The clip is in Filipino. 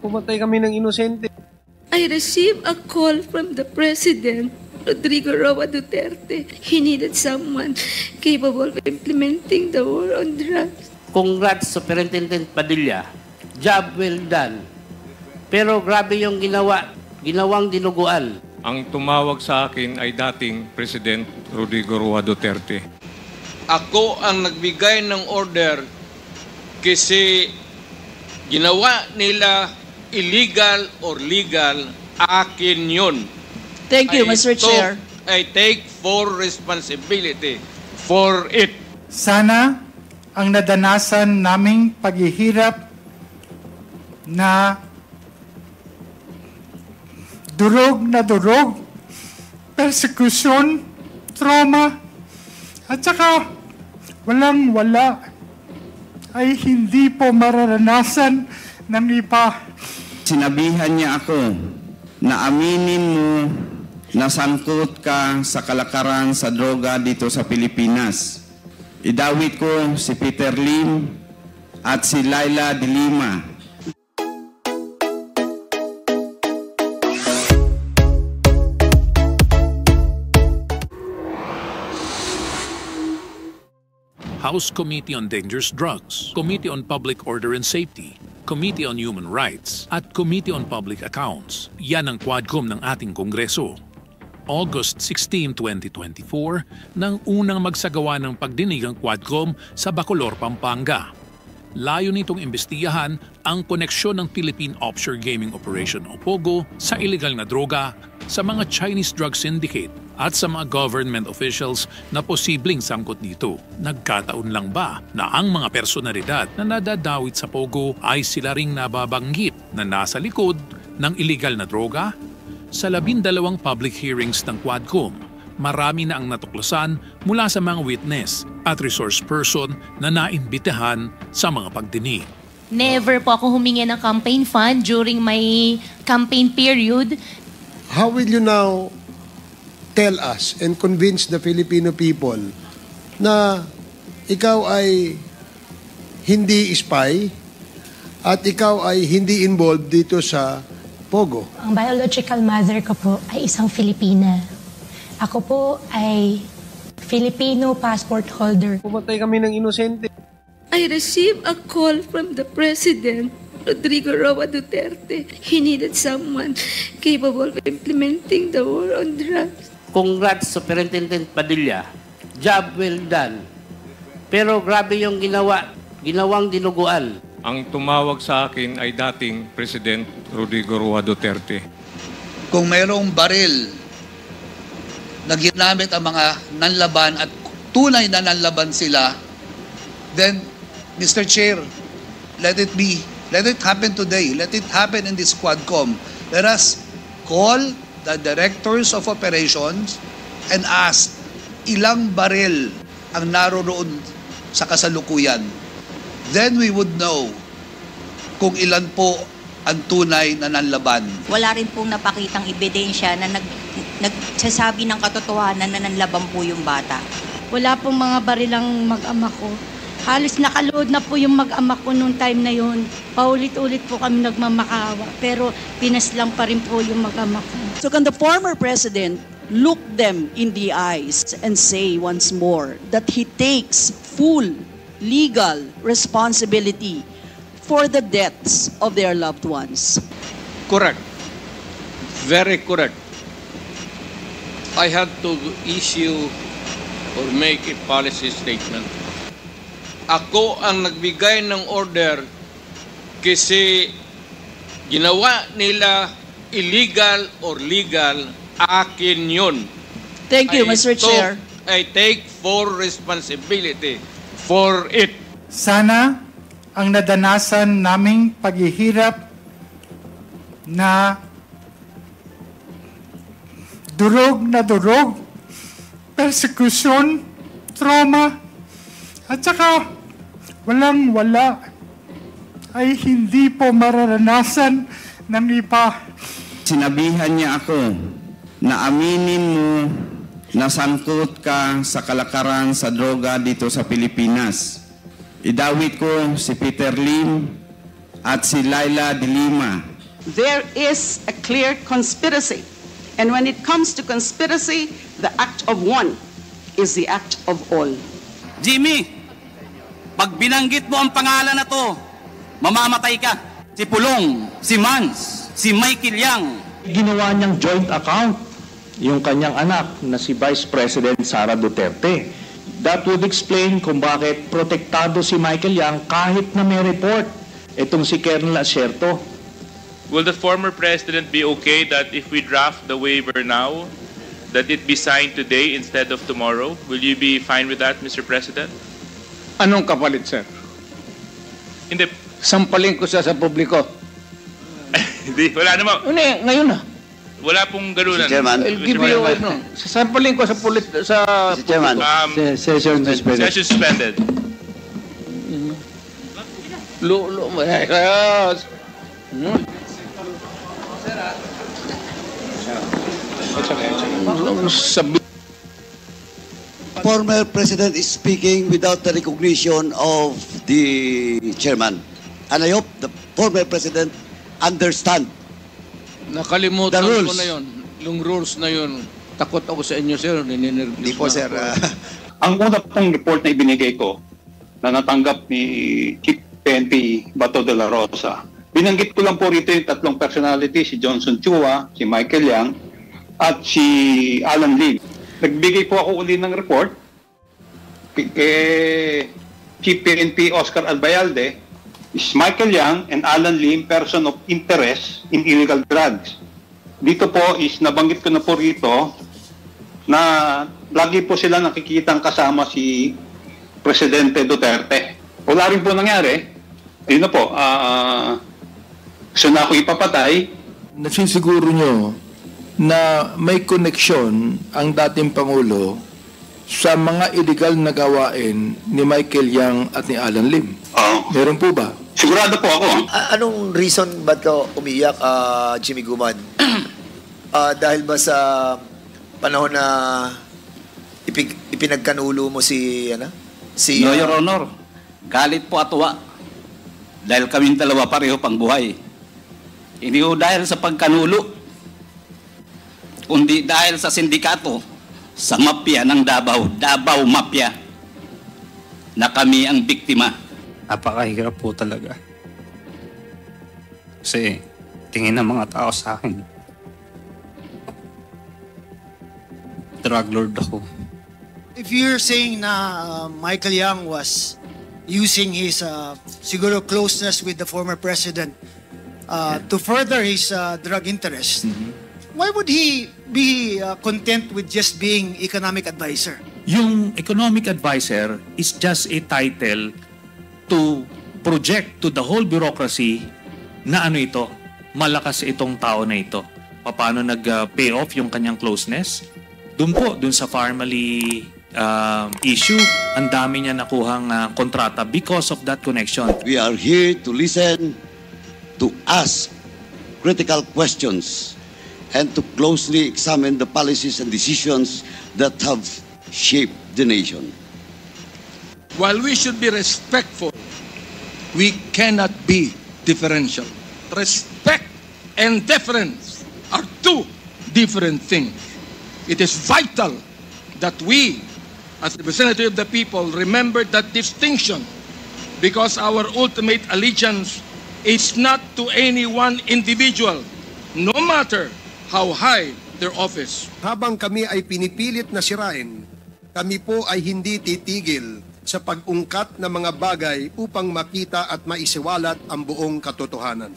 Pumatay kami ng inosente. I received a call from the President, Rodrigo Roa Duterte. He needed someone capable of implementing the war on drugs. Congrats, Superintendent Padilla. Job well done. Pero grabe yung ginawang dinuguan. Ang tumawag sa akin ay dating President Rodrigo Roa Duterte. Ako ang nagbigay ng order kasi ginawa nila illegal or legal, akin yun. Thank you, Mr. Chair. I take full responsibility for it. Sana ang nadanasan naming paghihirap na durog, persecution, trauma, at saka walang-wala ay hindi po mararanasan ng iba. Sinabihan niya ako na aminin mo na sangkot ka sa kalakaran sa droga dito sa Pilipinas. Idawit ko si Peter Lim at si Laila de Lima. House Committee on Dangerous Drugs, Committee on Public Order and Safety, Committee on Human Rights, at Committee on Public Accounts. Yan ang Quadcom ng ating Kongreso. August 16, 2024, nang unang magsagawa ng pagdinig ang Quadcom sa Bacolor, Pampanga. Layo nitong imbestigahan ang koneksyon ng Philippine Offshore Gaming Operation o POGO sa illegal na droga, sa mga Chinese drug syndicate at sa mga government officials na posibleng sangkot dito. Nagkataon lang ba na ang mga personalidad na nadadawit sa POGO ay sila ring nababanggit na nasa likod ng illegal na droga? Sa 12 public hearings ng Quadcom, marami na ang natuklasan mula sa mga witness at resource person na naimbitahan sa mga pagdinig. Never po ako humingi ng campaign fund during my campaign period. How will you now tell us and convince the Filipino people na ikaw ay hindi spy at ikaw ay hindi involved dito sa POGO? Ang biological mother ko po ay isang Filipina. Ako po ay Filipino passport holder. Pumatay kami ng inosente. I received a call from the President, Rodrigo Roa Duterte. He needed someone capable of implementing the war on drugs. Congrats, Superintendent Padilla. Job well done. Pero grabe yung ginawang dinuguan. Ang tumawag sa akin ay dating President Rodrigo Roa Duterte. Kung mayroong baril na ginamit ang mga nanlaban at tunay na nanlaban sila, then, Mr. Chair, let it happen today. Let it happen in this Quadcom. Let us call the directors of operations and ask ilang baril ang naroroon sa kasalukuyan. Then we would know kung ilan po ang tunay na nanlaban. Wala rin pong napakitang ebidensya na nagsasabi ng katotohanan na nanlaban po yung bata. Wala pong mga barilang mag-ama ko. Halos nakaload na po yung mag-ama ko nung time na yun. Paulit-ulit po kami nagmamakawa. Pero pinaslang pa rin po yung mag-ama ko. So can the former president look them in the eyes and say once more that he takes full legal responsibility for the deaths of their loved ones? Correct. Very correct. I had to issue or make a policy statement. Ako ang nagbigay ng order kasi ginawa nila illegal or legal, akin yun. Thank you, Mr. Chair. I take full responsibility for it. Sana ang nadanasan naming paghihirap na durog, persecution, trauma, at saka walang-wala ay hindi po mararanasan ng iba. Sinabihan niya ako na aminin mo na sangkot ka sa kalakaran sa droga dito sa Pilipinas. Idawit ko si Peter Lim at si Laila de Lima. there is a clear conspiracy. And when it comes to conspiracy, the act of one is the act of all. Jimmy, pag binanggit mo ang pangalan na to, mamamatay ka. Si Pulong, si Mans, si Michael Yang. Ginawa niyang joint account yung kanyang anak na si Vice President Sara Duterte. That would explain kung bakit protektado si Michael Yang kahit na may report itong si Colonel Asierto. Will the former president be okay that if we draft the waiver now, that it be signed today instead of tomorrow? Will you be fine with that, Mr. President? Anong kapalit, sir? Hindi. Sampalin ko siya sa publiko. Hindi, wala naman. Ngayon na. Wala pong galunan. Mr. Chairman. I'll give you sampalin ko sa Mr. Chairman. Session suspended. Session suspended. Former President is speaking without the recognition of the chairman. And I hope the former President understand Nakalimutan the rules. ko na yun. Yung rules na yun. Takot ako sa inyo, sir. Hindi po, sir. Ang una pong report na ibinigay ko na natanggap ni Chief PNP Bato de la Rosa, binanggit ko lang po rito yung tatlong personality, si Johnson Chua, si Michael Yang, at si Alan Lim. Nagbigay po ako uli ng report kay Chief PNP Oscar Albayalde, is Michael Yang and Alan Lim person of interest in illegal drugs. Dito po is nabanggit ko na po rito na lagi po sila nakikitang kasama si Presidente Duterte. Wala rin po nangyari. Yun na po. Gusto na ako ipapatay. Nasisiguro nyo na may koneksyon ang dating Pangulo sa mga illegal na gawain ni Michael Yang at ni Alan Lim. Meron po ba? Sigurado po ako. Anong reason ba't ka umiyak, Jimmy Guman? Dahil ba sa panahon na ipinagkanulo mo si No, Your Honor. Galit po atuwa. Dahil kaming dalawa pareho pang buhay. Hindi ko dahil sa pagkanulo, kundi dahil sa sindikato, sa mafia ng Davao Mafia, na kami ang biktima. Napakahirap po talaga. Kasi tingin ng mga tao sa akin, drug lord ako. If you're saying na Michael Yang was using his siguro closeness with the former president to further his drug interest, why would he be content with just being economic advisor? Yung economic advisor is just a title to project to the whole bureaucracy na ito, malakas itong tao na ito. Paano nag-pay off yung kanyang closeness? Doon sa family issue, ang dami niya nakuhang kontrata because of that connection. We are here to listen, to ask critical questions, and to closely examine the policies and decisions that have shaped the nation. While we should be respectful, we cannot be differential. Respect and deference are two different things. It is vital that we, as representative of the people, remember that distinction, because our ultimate allegiance is not to any one individual, no matter how high their office. Habang kami ay pinipilit na sirain, kami po ay hindi titigil sa pag-ungkat ng mga bagay upang makita at maisiwalat ang buong katotohanan.